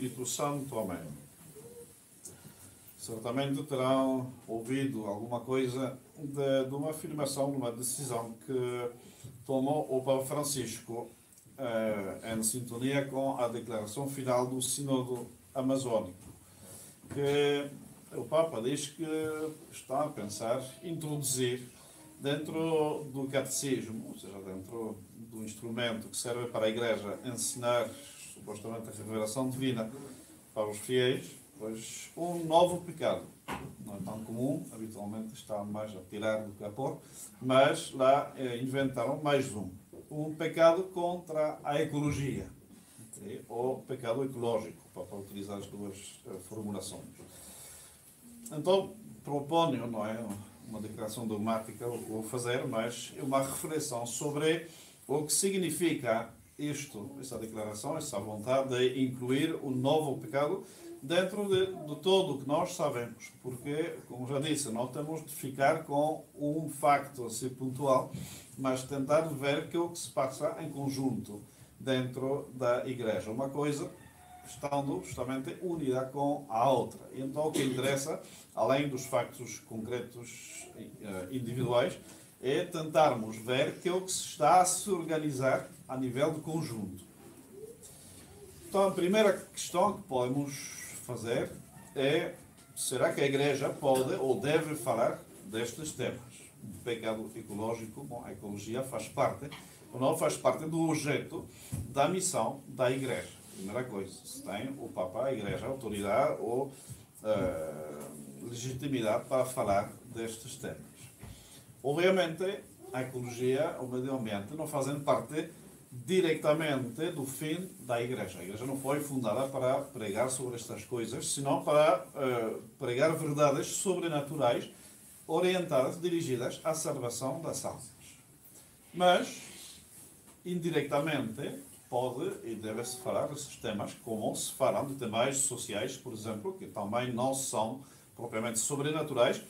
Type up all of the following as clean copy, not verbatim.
Espírito Santo. Amém. Certamente terão ouvido alguma coisa de uma afirmação, de uma decisão que tomou o Papa Francisco em sintonia com a declaração final do Sínodo Amazônico, que o Papa diz que está a pensar introduzir dentro do catecismo, ou seja, dentro do instrumento que serve para a Igreja ensinar supostamente a revelação divina para os fiéis, pois um novo pecado. Não é tão comum, habitualmente está mais a tirar do que a pôr, mas lá inventaram mais um pecado contra a ecologia, ou pecado ecológico, para utilizar as duas formulações. Então, proponho, não é uma declaração dogmática o que vou fazer, mas uma reflexão sobre o que significa essa declaração, essa vontade de incluir o novo pecado dentro de todo o que nós sabemos. Porque, como já disse, não temos de ficar com um facto assim pontual, mas tentar ver o que se passa em conjunto dentro da Igreja. Uma coisa estando justamente unida com a outra. E então o que interessa, além dos factos concretos individuais, é tentarmos ver o que se está a se organizar a nível de conjunto. Então a primeira questão que podemos fazer é: será que a Igreja pode ou deve falar destes temas? O pecado ecológico, bom, a ecologia faz parte, ou não faz parte do objeto da missão da Igreja. Primeira coisa, se tem o Papa, a Igreja, a autoridade ou legitimidade para falar destes temas. Obviamente, a ecologia, o meio ambiente, não fazem parte diretamente do fim da Igreja. A Igreja não foi fundada para pregar sobre estas coisas, senão para pregar verdades sobrenaturais orientadas, dirigidas à salvação das almas. Mas, indiretamente, pode e deve-se falar desses temas, como se falam de temas sociais, por exemplo, que também não são propriamente sobrenaturais,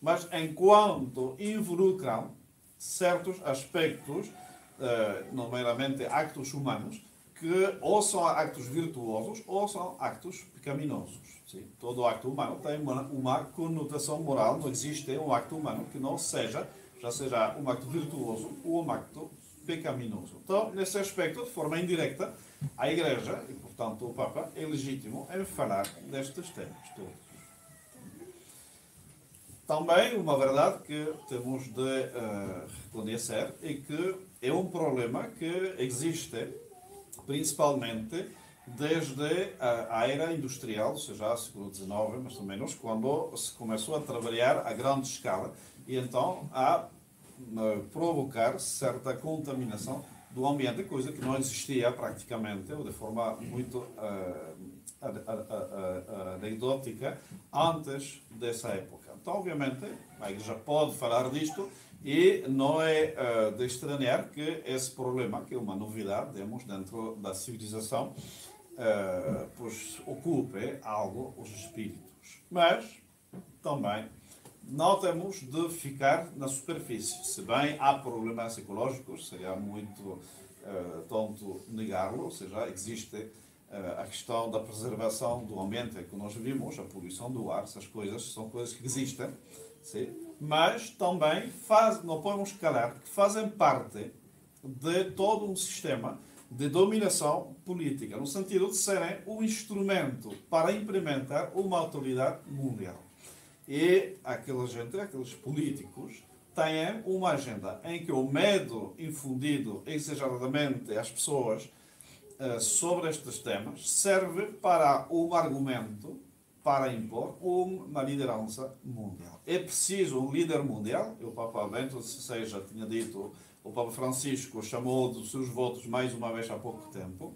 mas enquanto involucram certos aspectos, nomeadamente actos humanos, que ou são actos virtuosos ou são actos pecaminosos. Sim? Todo acto humano tem uma conotação moral, não existe um acto humano que não seja, já seja um acto virtuoso ou um acto pecaminoso. Então, nesse aspecto, de forma indireta, a Igreja, e portanto o Papa, é legítimo em falar destes temas todos. Também uma verdade que temos de reconhecer é que é um problema que existe principalmente desde a era industrial, ou seja, século XIX, mais ou menos, quando se começou a trabalhar a grande escala e então a provocar certa contaminação do ambiente, coisa que não existia praticamente, ou de forma muito anedótica, antes dessa época. Então, obviamente, a Igreja pode falar disto e não é de estranhar que esse problema, que é uma novidade, temos dentro da civilização, pois ocupe algo os espíritos. Mas, também, não temos de ficar na superfície. Se bem há problemas ecológicos, seria muito tonto negá-lo, ou seja, existe a questão da preservação do ambiente que nós vivemos, a poluição do ar, essas coisas são coisas que existem, sim? Mas também não podemos calar que fazem parte de todo um sistema de dominação política, no sentido de serem um instrumento para implementar uma autoridade mundial. E aqueles políticos têm uma agenda em que o medo infundido exageradamente às pessoas sobre estes temas serve para um argumento para impor uma liderança mundial. É preciso um líder mundial. O Papa Bento XVI já tinha dito, o Papa Francisco chamou dos seus votos mais uma vez há pouco tempo.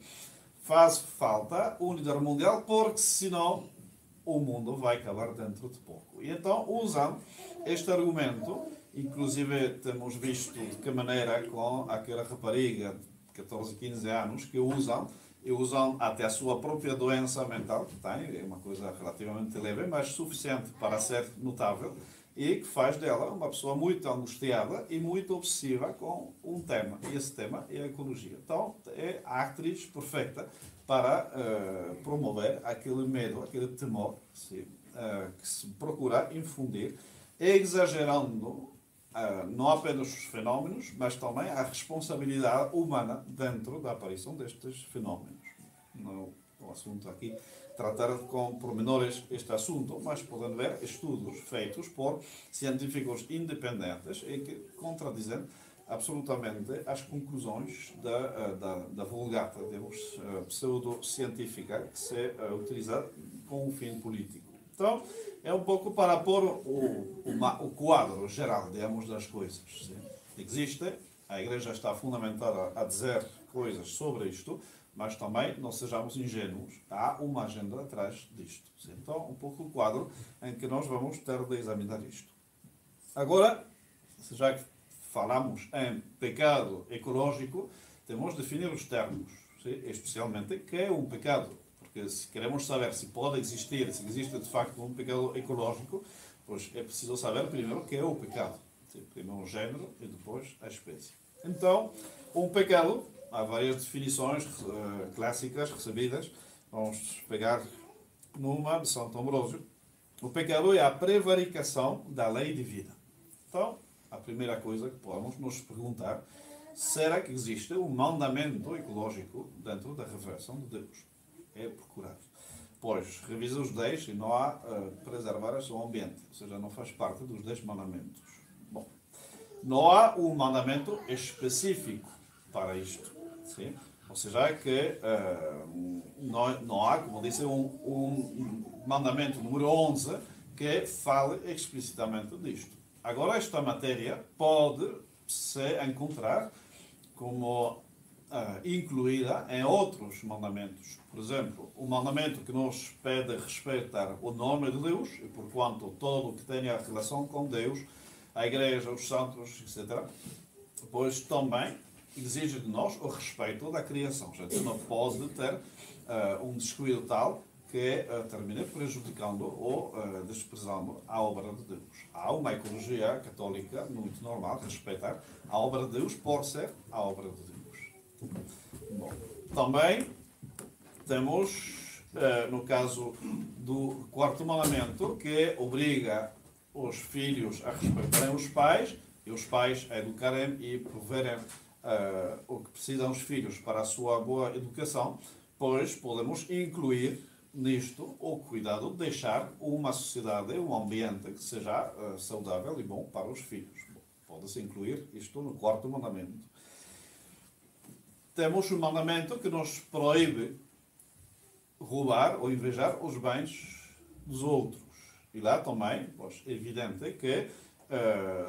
Faz falta um líder mundial, porque senão o mundo vai acabar dentro de pouco. E então usam este argumento, inclusive temos visto de que maneira com aquela rapariga de 14, 15 anos que usam até a sua própria doença mental, que tem, é uma coisa relativamente leve, mas suficiente para ser notável, e que faz dela uma pessoa muito angustiada e muito obsessiva com um tema. E esse tema é a ecologia. Então, é a atriz perfeita para promover aquele medo, aquele temor, sim, que se procura infundir, exagerando não apenas os fenómenos, mas também a responsabilidade humana dentro da aparição destes fenómenos. No assunto aqui, tratar com pormenores este assunto, mas podem ver estudos feitos por científicos independentes e que contradizem absolutamente as conclusões da vulgata, digamos, pseudocientífica que se utiliza com um fim político. Então, é um pouco para pôr o quadro geral, digamos, das coisas. Sim? Existe, a Igreja está fundamentada a dizer coisas sobre isto, mas também não sejamos ingênuos, há uma agenda atrás disto. Sim? Então, um pouco o quadro em que nós vamos ter de examinar isto. Agora, já que falamos em pecado ecológico, temos de definir os termos, sim? Especialmente o que é um pecado. Porque se queremos saber se pode existir, se existe de facto um pecado ecológico, pois é preciso saber primeiro o que é o pecado. Primeiro o género e depois a espécie. Então, um pecado, há várias definições clássicas recebidas. Vamos pegar numa de Santo Ambrósio. O pecado é a prevaricação da lei divina. Então, a primeira coisa que podemos nos perguntar, será que existe um mandamento ecológico dentro da revelação de Deus? É procurar. Pois, revisa os 10 e não há preservar o seu ambiente, ou seja, não faz parte dos 10 mandamentos. Bom, não há um mandamento específico para isto. Sim? Ou seja, que não há, como disse, um mandamento número 11 que fale explicitamente disto. Agora, esta matéria pode se encontrar como incluída em outros mandamentos. Por exemplo, o mandamento que nos pede respeitar o nome de Deus, e porquanto todo o que tenha relação com Deus, a Igreja, os santos, etc., pois também exige de nós o respeito da criação. A gente não pode ter um descuido tal que termine prejudicando ou desprezando a obra de Deus. Há uma ecologia católica muito normal, respeitar a obra de Deus por ser a obra de Deus. Bom, também temos, no caso do quarto mandamento, que obriga os filhos a respeitarem os pais e os pais a educarem e proverem o que precisam os filhos para a sua boa educação, pois podemos incluir nisto o cuidado de deixar uma sociedade, um ambiente que seja saudável e bom para os filhos. Pode-se incluir isto no quarto mandamento. Temos um mandamento que nos proíbe roubar ou invejar os bens dos outros. E lá também, pois, é evidente que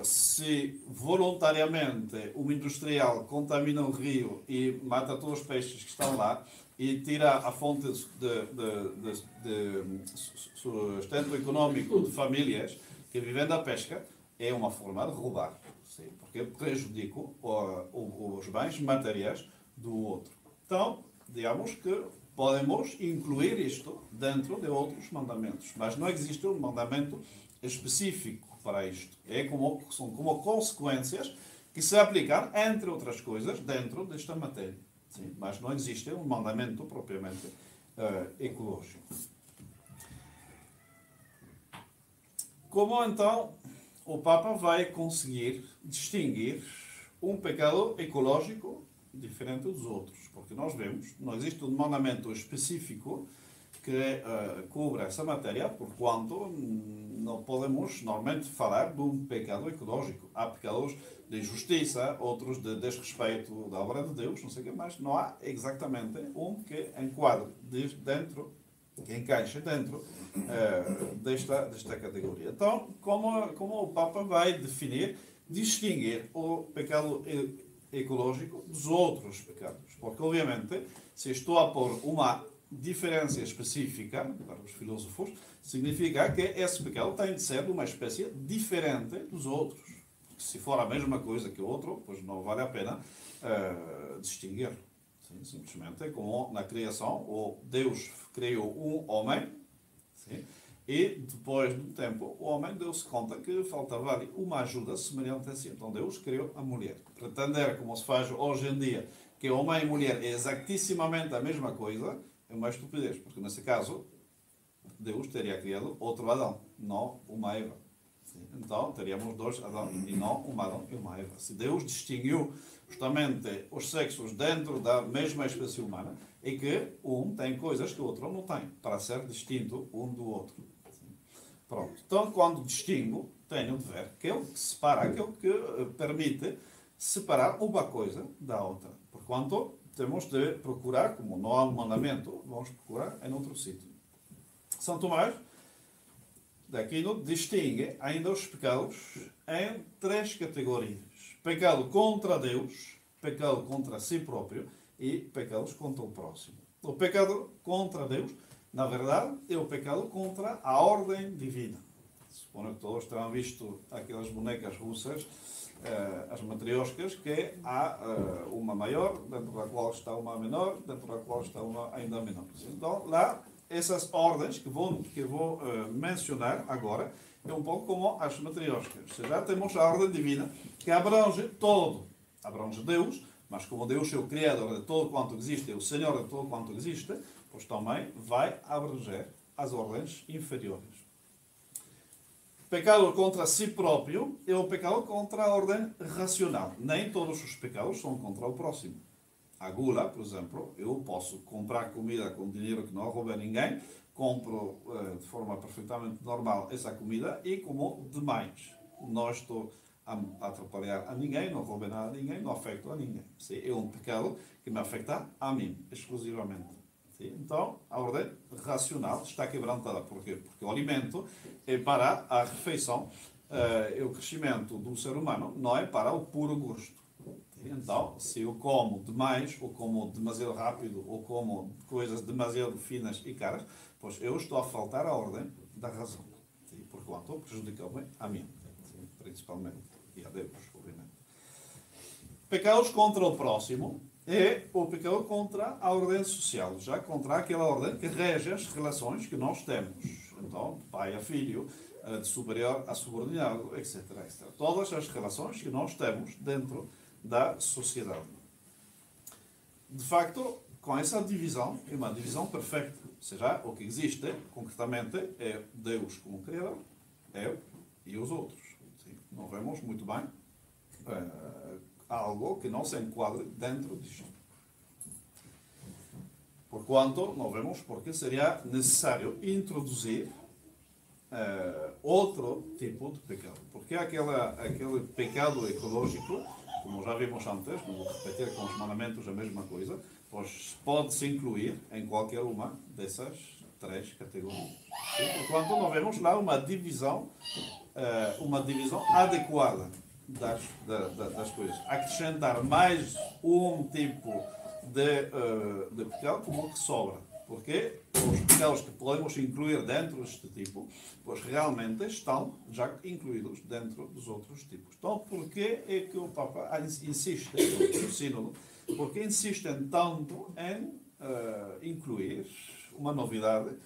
se voluntariamente um industrial contamina um rio e mata todos os peixes que estão lá e tira a fonte de sustento econômico de famílias que vivem da pesca, é uma forma de roubar. Sim, porque prejudica os bens materiais do outro. Então, digamos que podemos incluir isto dentro de outros mandamentos, mas não existe um mandamento específico para isto. São como consequências que se aplicam, entre outras coisas, dentro desta matéria. Sim, mas não existe um mandamento propriamente ecológico. Como então o Papa vai conseguir distinguir um pecado ecológico diferente dos outros? Porque nós vemos, não existe um mandamento específico que cubra essa matéria, porquanto não podemos normalmente falar de um pecado ecológico. Há pecados de injustiça, outros de desrespeito da obra de Deus, não sei o que, mas não há exatamente um que enquadre dentro, que encaixe dentro desta categoria. Então, como o Papa vai definir, distinguir o pecado ecológico dos outros pecados? Porque, obviamente, se estou a pôr uma diferença específica para os filósofos, significa que esse pecado tem de ser de uma espécie diferente dos outros. Porque se for a mesma coisa que o outro, pois não vale a pena distinguir-lo. Simplesmente, como na criação, o Deus criou um homem, sim, e depois de um tempo, o homem deu-se conta que faltava-lhe uma ajuda semelhante a si. Então Deus criou a mulher. Pretender, como se faz hoje em dia, que homem e mulher é exatissimamente a mesma coisa, é uma estupidez, porque nesse caso Deus teria criado outro Adão, não uma Eva. Então teríamos dois Adão e não um Adão e uma Eva. Se Deus distinguiu justamente os sexos dentro da mesma espécie humana, é que um tem coisas que o outro não tem, para ser distinto um do outro. Pronto. Então, quando distingo, tenho o dever, aquele que separa, aquele que permite separar uma coisa da outra. Porquanto, temos de procurar, como não há um mandamento, vamos procurar em outro sítio. São Tomás d'Aquino distingue ainda os pecados em três categorias: pecado contra Deus, pecado contra si próprio e pecados contra o próximo. O pecado contra Deus, na verdade, é o pecado contra a ordem divina. Suponho que todos terão visto aquelas bonecas russas, as matrioscas, que há uma maior, dentro da qual está uma menor, dentro da qual está uma ainda menor. Então, lá, essas ordens que vou mencionar agora, é um pouco como as matrioscas. Ou seja, temos a ordem divina que abrange todo. Abrange Deus, mas como Deus é o Criador de todo quanto existe, é o Senhor de todo quanto existe, pois também vai abranger as ordens inferiores. Pecado contra si próprio é o pecado contra a ordem racional. Nem todos os pecados são contra o próximo. A gula, por exemplo, eu posso comprar comida com dinheiro que não roubei a ninguém, compro de forma perfeitamente normal essa comida e como demais. Não estou a atrapalhar a ninguém, não roubei nada a ninguém, não afeto a ninguém. É um pecado que me afeta a mim, exclusivamente. Então, a ordem racional está quebrantada. Porquê? Porque o alimento é para a refeição, o crescimento do ser humano não é para o puro gosto. Então, se eu como demais, ou como demasiado rápido, ou como coisas demasiado finas e caras, pois eu estou a faltar a ordem da razão. Porquanto prejudica-me a mim, principalmente, e a Deus, obviamente. Pecados contra o próximo é o pecado contra a ordem social, já contra aquela ordem que rege as relações que nós temos. Então, pai a filho, de superior a subordinado, etc, etc. Todas as relações que nós temos dentro da sociedade. De facto, com essa divisão, é uma divisão perfeita. Ou seja, o que existe, concretamente, é Deus como Criador, eu e os outros. Sim, não vemos muito bem algo que não se enquadre dentro disto. Porquanto, não vemos porque seria necessário introduzir outro tipo de pecado. Porque aquele pecado ecológico, como já vimos antes, não vou repetir com os mandamentos a mesma coisa, pois pode-se incluir em qualquer uma dessas três categorias. Porquanto, não vemos lá uma divisão adequada das coisas. Acrescentar mais um tipo de pecado como o que sobra. Porque os pecados que podemos incluir dentro deste tipo, pois realmente estão já incluídos dentro dos outros tipos. Então, porquê é que o Papa insiste, o Sínodo, porque insistem tanto em incluir uma novidade,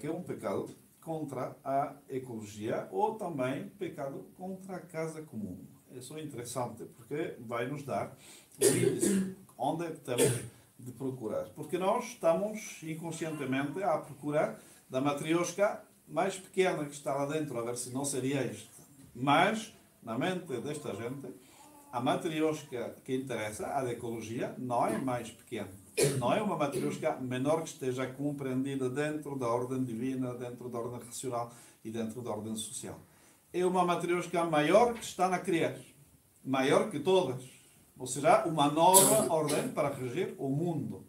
que é um pecado contra a ecologia ou também pecado contra a casa comum. Isso é interessante porque vai nos dar o índice onde é que temos de procurar. Porque nós estamos inconscientemente a procurar da matriosca mais pequena que está lá dentro, a ver se não seria esta. Mas, na mente desta gente, a matriosca que interessa, a da ecologia, não é mais pequena. Não é uma matriosca menor que esteja compreendida dentro da ordem divina, dentro da ordem racional e dentro da ordem social. É uma matriosca maior que está na criança. Maior que todas. Ou seja, uma nova ordem para reger o mundo.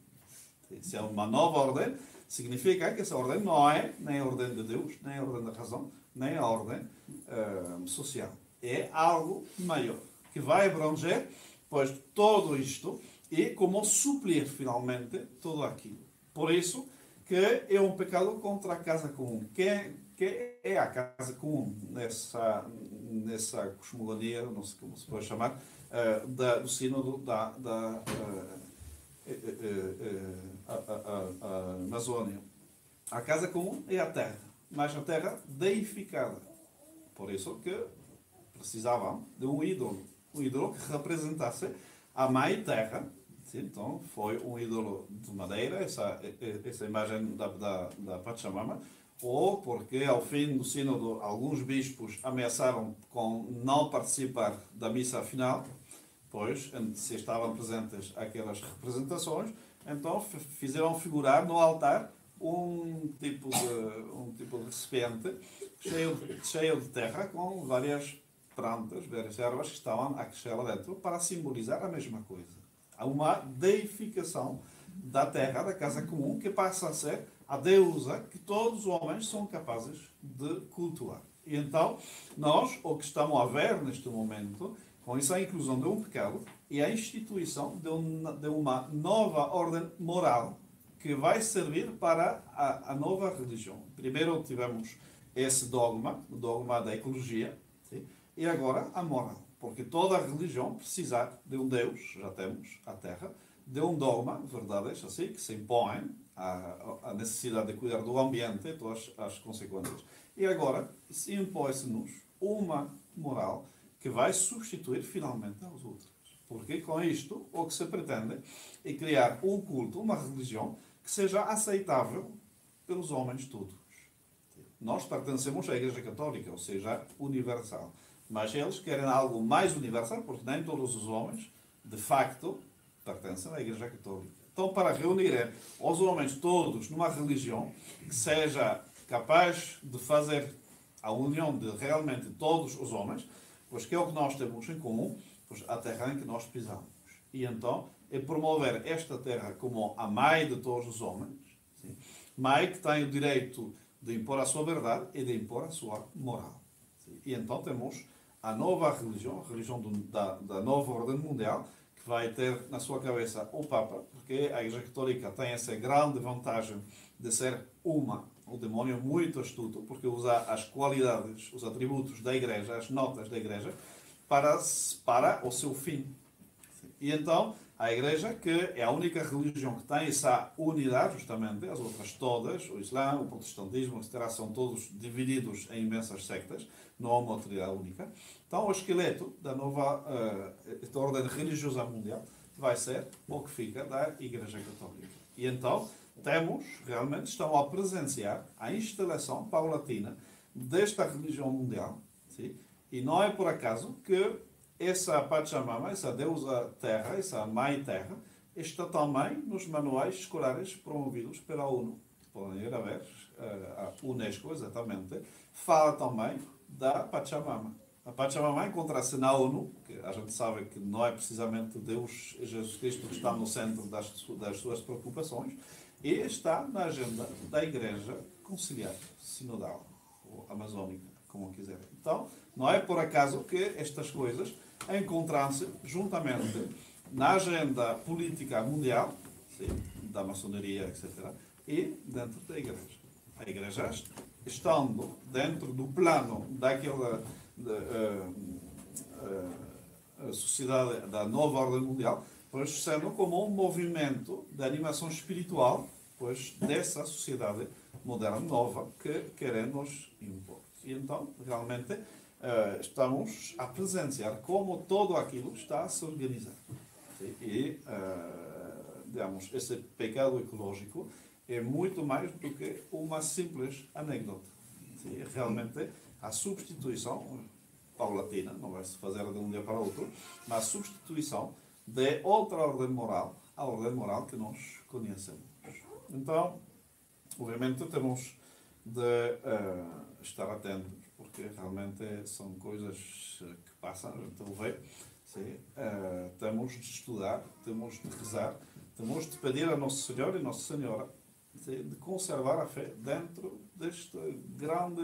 Se é uma nova ordem, significa que essa ordem não é nem a ordem de Deus, nem a ordem da razão, nem a ordem social. É algo maior, que vai abranger, pois, todo isto e como suplir, finalmente, tudo aquilo. Por isso que é um pecado contra a casa comum. Que é a casa comum nessa cosmogonia, não sei como se pode chamar, do sínodo da Amazônia. A casa comum é a terra, mas a terra deificada. Por isso que precisavam de um ídolo que representasse a mãe terra, Sim, então, foi um ídolo de madeira, essa imagem da Pachamama, ou porque, ao fim do sínodo, alguns bispos ameaçaram com não participar da missa final, pois, se estavam presentes aquelas representações, então fizeram figurar no altar um tipo de recipiente cheio de terra com várias plantas, várias ervas que estavam a crescer lá dentro para simbolizar a mesma coisa. Há uma deificação da terra, da casa comum, que passa a ser a deusa que todos os homens são capazes de cultuar. E então, nós, o que estamos a ver neste momento, com isso a inclusão de um pecado e a instituição de uma nova ordem moral que vai servir para a nova religião. Primeiro tivemos esse dogma, o dogma da ecologia, sim? E agora a moral. Porque toda a religião precisa de um Deus, já temos a Terra, de um dogma, verdades assim, que se impõem a necessidade de cuidar do ambiente e todas as consequências. E agora se impõe-se-nos uma moral que vai substituir finalmente as outras. Porque com isto o que se pretende é criar um culto, uma religião que seja aceitável pelos homens todos. Nós pertencemos à Igreja Católica, ou seja, universal. Mas eles querem algo mais universal, porque nem todos os homens, de facto, pertencem à Igreja Católica. Então, para reunir os homens todos numa religião que seja capaz de fazer a união de realmente todos os homens, pois que é o que nós temos em comum, pois a terra em que nós pisamos. E então, é promover esta terra como a mãe de todos os homens, sim? Mãe que tem o direito de impor a sua verdade e de impor a sua moral. Sim? E então temos a nova religião, a religião da nova ordem mundial, que vai ter na sua cabeça o Papa, porque a Igreja Católica tem essa grande vantagem de ser uma. O demónio é muito astuto, porque usa as qualidades, os atributos da Igreja, as notas da Igreja, para o seu fim. E então, a Igreja, que é a única religião que tem essa unidade, justamente, as outras todas, o Islã, o protestantismo, etc., são todos divididos em imensas sectas, não há uma autoridade única. Então, o esqueleto da nova ordem religiosa mundial vai ser o que fica da Igreja Católica. E então, realmente, estão a presenciar a instalação paulatina desta religião mundial. Sim? E não é por acaso que essa Pachamama, essa deusa terra, essa mãe terra, está também nos manuais escolares promovidos pela ONU. Podem ir a ver, a Unesco, exatamente, fala também da Pachamama. A Pachamama encontra-se na ONU, que a gente sabe que não é precisamente Deus, Jesus Cristo, que está no centro das suas preocupações, e está na agenda da Igreja Conciliar, Sinodal, ou Amazônica, como quiserem. Então, não é por acaso que estas coisas encontram-se juntamente na agenda política mundial, sim, da maçonaria, etc., e dentro da Igreja. A Igreja, estando dentro do plano daquela sociedade da nova ordem mundial, pois sendo como um movimento de animação espiritual, pois dessa sociedade moderna nova que queremos impor. E então, realmente, estamos a presenciar como tudo aquilo está a se organizar. E, digamos, esse pecado ecológico é muito mais do que uma simples anedota. Realmente, a substituição paulatina, não vai se fazer de um dia para o outro, mas a substituição de outra ordem moral, a ordem moral que nós conhecemos. Então, obviamente, temos de estar atentos, porque realmente são coisas que passam, a gente o vê. Temos de estudar, temos de rezar, temos de pedir a Nosso Senhor e Nossa Senhora de conservar a fé dentro deste grande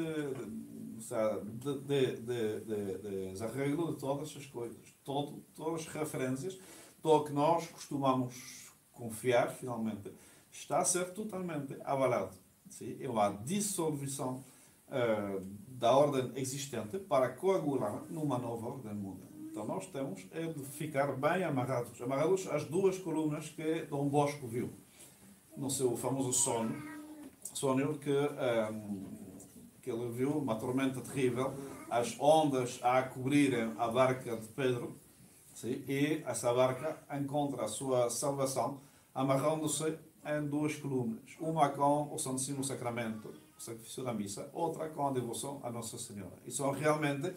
desarreglo de todas as coisas, todas as referências, todo o que nós costumamos confiar, finalmente, está a ser totalmente abalado. Sim? É uma dissolução da ordem existente para coagular numa nova ordem mundial. Então nós temos de ficar bem amarrados às duas colunas que Dom Bosco viu no seu famoso sonho que ele viu uma tormenta terrível, as ondas a cobrirem a barca de Pedro, Sim? E essa barca encontra a sua salvação amarrando-se em duas colunas. Uma com o Santíssimo Sacramento, o sacrifício da missa, outra com a devoção à Nossa Senhora. E são realmente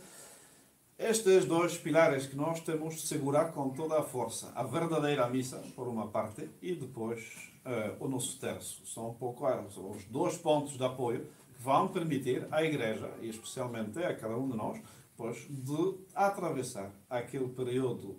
estes dois pilares que nós temos de segurar com toda a força. A verdadeira missa, por uma parte, e depois o nosso terço. São um pouco os dois pontos de apoio que vão permitir à Igreja, e especialmente a cada um de nós, pois, de atravessar aquele período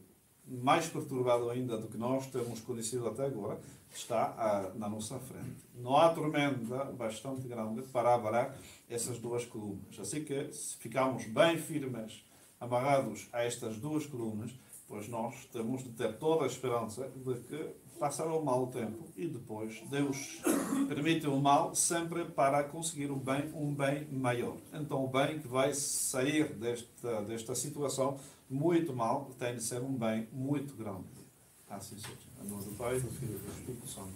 mais perturbado ainda do que nós temos conhecido até agora, que está na nossa frente. Não há tormenta bastante grande para abalar essas duas colunas. Assim que, se ficarmos bem firmes, amarrados a estas duas colunas, pois nós temos de ter toda a esperança de que passará o mau tempo e depois Deus permite o mal sempre para conseguir um bem maior. Então o bem que vai sair desta situação muito mal tem de ser um bem muito grande. Assim seja. Em nome do Pai, do Filho e do Espírito Santo.